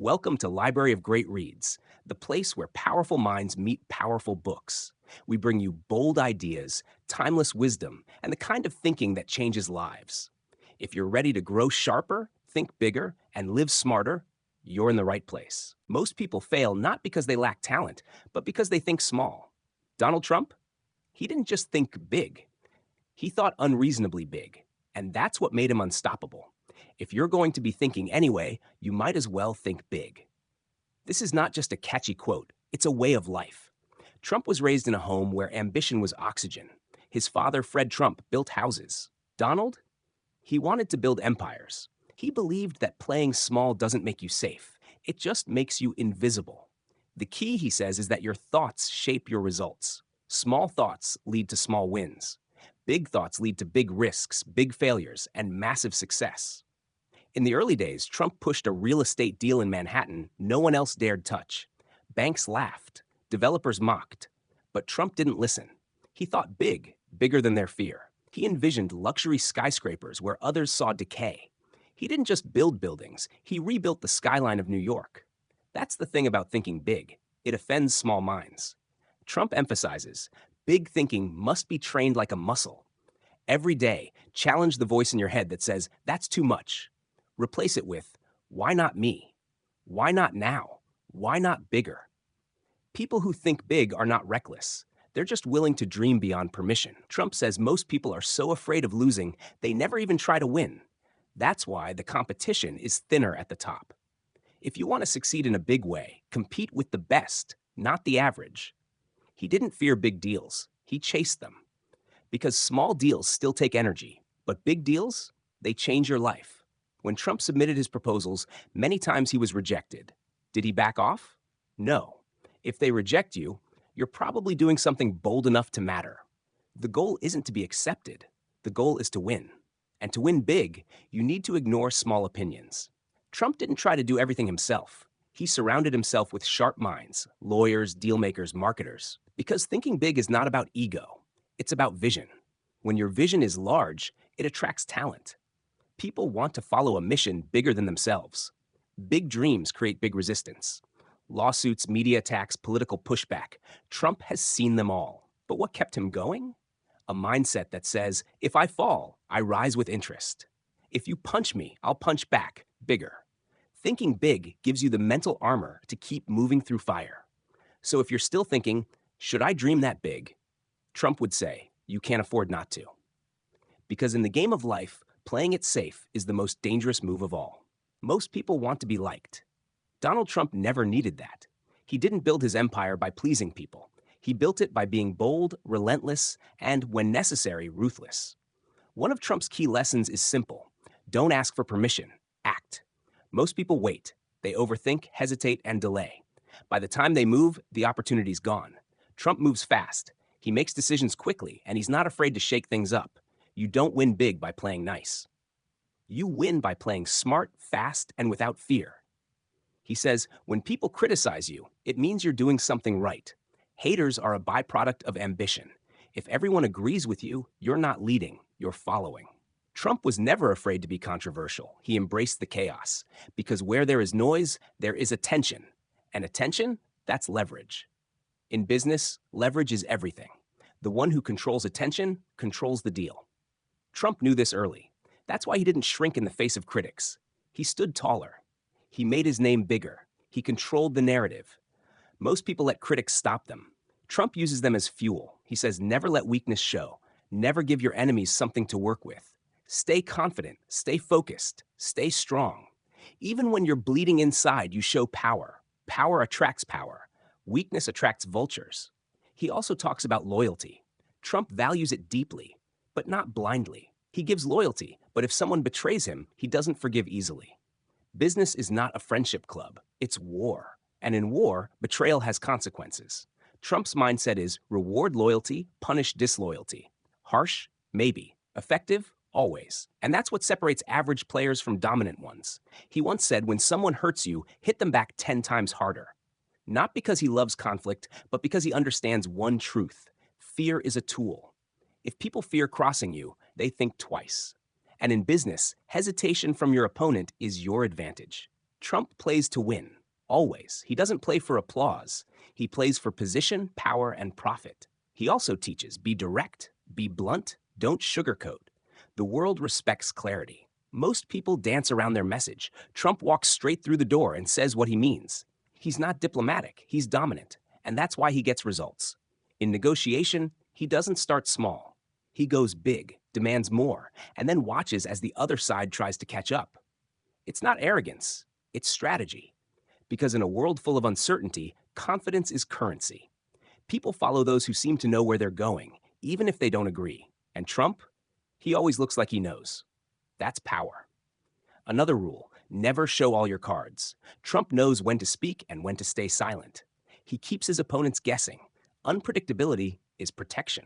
Welcome to Library of Great Reads, the place where powerful minds meet powerful books. We bring you bold ideas, timeless wisdom, and the kind of thinking that changes lives. If you're ready to grow sharper, think bigger, and live smarter, you're in the right place. Most people fail not because they lack talent, but because they think small. Donald Trump? He didn't just think big, he thought unreasonably big, and that's what made him unstoppable. If you're going to be thinking anyway, you might as well think big. This is not just a catchy quote, it's a way of life. Trump was raised in a home where ambition was oxygen. His father, Fred Trump, built houses. Donald? He wanted to build empires. He believed that playing small doesn't make you safe, it just makes you invisible. The key, he says, is that your thoughts shape your results. Small thoughts lead to small wins. Big thoughts lead to big risks, big failures, and massive success. In the early days, Trump pushed a real estate deal in Manhattan no one else dared touch. Banks laughed, developers mocked. But Trump didn't listen. He thought big, bigger than their fear. He envisioned luxury skyscrapers where others saw decay. He didn't just build buildings, he rebuilt the skyline of New York. That's the thing about thinking big. It offends small minds. Trump emphasizes, big thinking must be trained like a muscle. Every day, challenge the voice in your head that says, that's too much. Replace it with, why not me? Why not now? Why not bigger? People who think big are not reckless. They're just willing to dream beyond permission. Trump says most people are so afraid of losing, they never even try to win. That's why the competition is thinner at the top. If you want to succeed in a big way, compete with the best, not the average. He didn't fear big deals. He chased them. Because small deals still take energy, but big deals, they change your life. When Trump submitted his proposals, many times he was rejected. Did he back off? No. If they reject you, you're probably doing something bold enough to matter. The goal isn't to be accepted. The goal is to win. And to win big, you need to ignore small opinions. Trump didn't try to do everything himself. He surrounded himself with sharp minds, lawyers, dealmakers, marketers. Because thinking big is not about ego. It's about vision. When your vision is large, it attracts talent. People want to follow a mission bigger than themselves. Big dreams create big resistance. Lawsuits, media attacks, political pushback. Trump has seen them all. But what kept him going? A mindset that says, if I fall, I rise with interest. If you punch me, I'll punch back, bigger. Thinking big gives you the mental armor to keep moving through fire. So if you're still thinking, should I dream that big? Trump would say, you can't afford not to. Because in the game of life, playing it safe is the most dangerous move of all. Most people want to be liked. Donald Trump never needed that. He didn't build his empire by pleasing people. He built it by being bold, relentless, and, when necessary, ruthless. One of Trump's key lessons is simple. Don't ask for permission. Act. Most people wait. They overthink, hesitate, and delay. By the time they move, the opportunity's gone. Trump moves fast. He makes decisions quickly, and he's not afraid to shake things up. You don't win big by playing nice. You win by playing smart, fast, and without fear. He says, when people criticize you, it means you're doing something right. Haters are a byproduct of ambition. If everyone agrees with you, you're not leading, you're following. Trump was never afraid to be controversial. He embraced the chaos. Because where there is noise, there is attention. And attention, that's leverage. In business, leverage is everything. The one who controls attention controls the deal. Trump knew this early. That's why he didn't shrink in the face of critics. He stood taller. He made his name bigger. He controlled the narrative. Most people let critics stop them. Trump uses them as fuel. He says, never let weakness show. Never give your enemies something to work with. Stay confident. Stay focused. Stay strong. Even when you're bleeding inside, you show power. Power attracts power. Weakness attracts vultures. He also talks about loyalty. Trump values it deeply, but not blindly. He gives loyalty, but if someone betrays him, he doesn't forgive easily. Business is not a friendship club. It's war. And in war, betrayal has consequences. Trump's mindset is reward loyalty, punish disloyalty. Harsh? Maybe. Effective? Always. And that's what separates average players from dominant ones. He once said, when someone hurts you, hit them back 10 times harder. Not because he loves conflict, but because he understands one truth. Fear is a tool. If people fear crossing you, they think twice. And in business, hesitation from your opponent is your advantage. Trump plays to win, always. He doesn't play for applause. He plays for position, power, and profit. He also teaches be direct, be blunt, don't sugarcoat. The world respects clarity. Most people dance around their message. Trump walks straight through the door and says what he means. He's not diplomatic, he's dominant, and that's why he gets results. In negotiation, he doesn't start small. He goes big, demands more, and then watches as the other side tries to catch up. It's not arrogance, it's strategy. Because in a world full of uncertainty, confidence is currency. People follow those who seem to know where they're going, even if they don't agree. And Trump? He always looks like he knows. That's power. Another rule, never show all your cards. Trump knows when to speak and when to stay silent. He keeps his opponents guessing. Unpredictability is protection.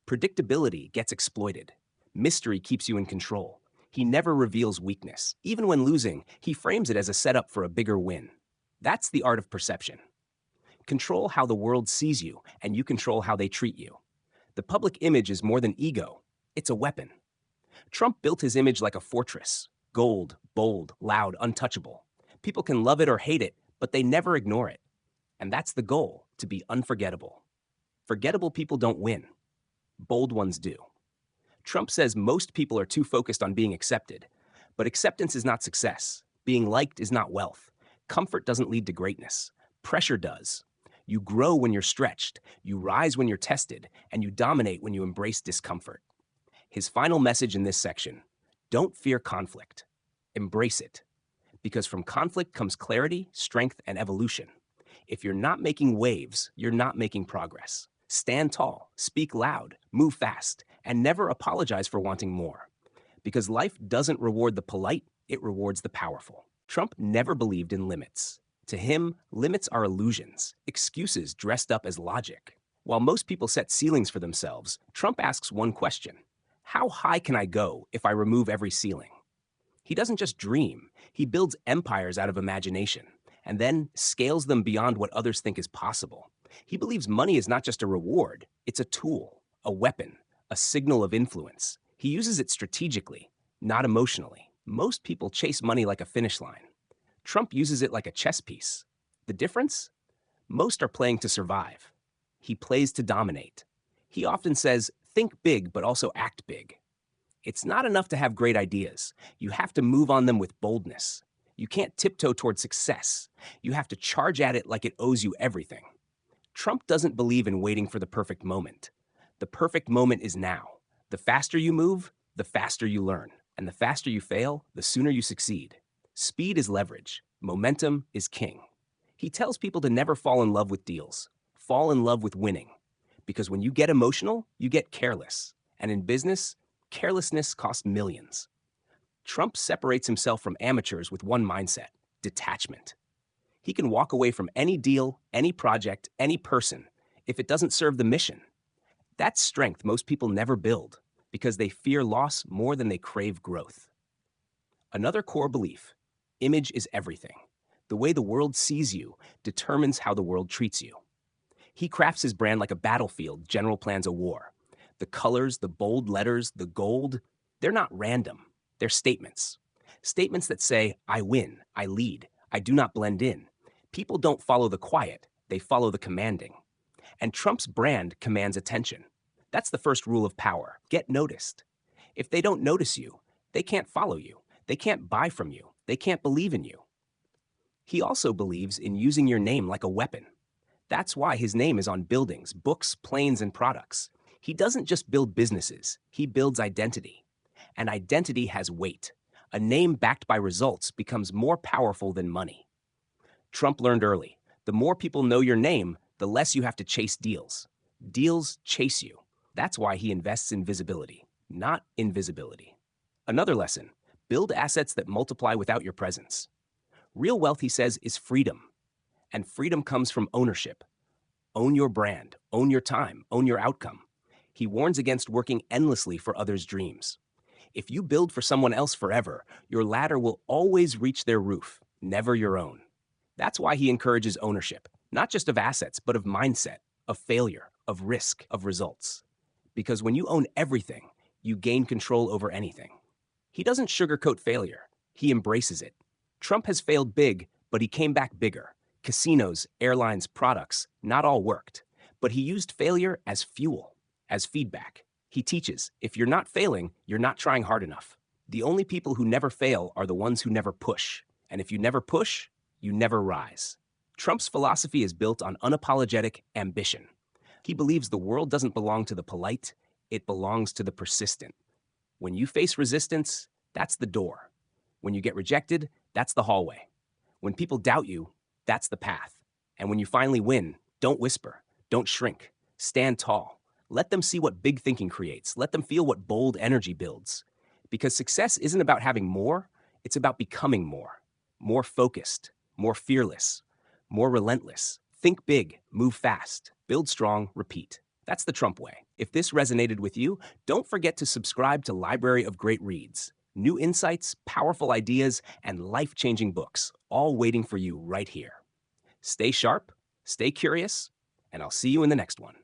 Predictability gets exploited. Mystery keeps you in control. He never reveals weakness. Even when losing, he frames it as a setup for a bigger win. That's the art of perception. Control how the world sees you, and you control how they treat you. The public image is more than ego. It's a weapon. Trump built his image like a fortress. Gold, bold, loud, untouchable. People can love it or hate it, but they never ignore it. And that's the goal, to be unforgettable. Forgettable people don't win. Bold ones do. Trump says most people are too focused on being accepted. But acceptance is not success. Being liked is not wealth. Comfort doesn't lead to greatness. Pressure does. You grow when you're stretched, you rise when you're tested, and you dominate when you embrace discomfort. His final message in this section, don't fear conflict. Embrace it. Because from conflict comes clarity, strength, and evolution. If you're not making waves, you're not making progress. Stand tall, speak loud, move fast, and never apologize for wanting more. Because life doesn't reward the polite, it rewards the powerful. Trump never believed in limits. To him, limits are illusions, excuses dressed up as logic. While most people set ceilings for themselves, Trump asks one question. How high can I go if I remove every ceiling? He doesn't just dream, he builds empires out of imagination, and then scales them beyond what others think is possible. He believes money is not just a reward, it's a tool, a weapon, a signal of influence. He uses it strategically, not emotionally. Most people chase money like a finish line. Trump uses it like a chess piece. The difference? Most are playing to survive. He plays to dominate. He often says, think big, but also act big. It's not enough to have great ideas. You have to move on them with boldness. You can't tiptoe toward success. You have to charge at it like it owes you everything. Trump doesn't believe in waiting for the perfect moment. The perfect moment is now. The faster you move, the faster you learn. And the faster you fail, the sooner you succeed. Speed is leverage. Momentum is king. He tells people to never fall in love with deals. Fall in love with winning. Because when you get emotional, you get careless. And in business, carelessness costs millions. Trump separates himself from amateurs with one mindset, detachment. He can walk away from any deal, any project, any person, if it doesn't serve the mission. That's strength most people never build, because they fear loss more than they crave growth. Another core belief, image is everything. The way the world sees you determines how the world treats you. He crafts his brand like a battlefield general plans a war. The colors, the bold letters, the gold, they're not random. They're statements. Statements that say, I win, I lead, I do not blend in. People don't follow the quiet, they follow the commanding. And Trump's brand commands attention. That's the first rule of power. Get noticed. If they don't notice you, they can't follow you. They can't buy from you. They can't believe in you. He also believes in using your name like a weapon. That's why his name is on buildings, books, planes, and products. He doesn't just build businesses, he builds identity. And identity has weight. A name backed by results becomes more powerful than money. Trump learned early, the more people know your name, the less you have to chase deals. Deals chase you. That's why he invests in visibility, not invisibility. Another lesson, build assets that multiply without your presence. Real wealth, he says, is freedom. And freedom comes from ownership. Own your brand, own your time, own your outcome. He warns against working endlessly for others' dreams. If you build for someone else forever, your ladder will always reach their roof, never your own. That's why he encourages ownership, not just of assets, but of mindset, of failure, of risk, of results. Because when you own everything, you gain control over anything. He doesn't sugarcoat failure. He embraces it. Trump has failed big, but he came back bigger. Casinos, airlines, products, not all worked. But he used failure as fuel, as feedback. He teaches, if you're not failing, you're not trying hard enough. The only people who never fail are the ones who never push. And if you never push, you never rise. Trump's philosophy is built on unapologetic ambition. He believes the world doesn't belong to the polite, it belongs to the persistent. When you face resistance, that's the door. When you get rejected, that's the hallway. When people doubt you, that's the path. And when you finally win, don't whisper, don't shrink, stand tall. Let them see what big thinking creates. Let them feel what bold energy builds. Because success isn't about having more, it's about becoming more. More focused, more fearless, more relentless. Think big, move fast, build strong, repeat. That's the Trump way. If this resonated with you, don't forget to subscribe to Library of Great Reads. New insights, powerful ideas, and life-changing books, all waiting for you right here. Stay sharp, stay curious, and I'll see you in the next one.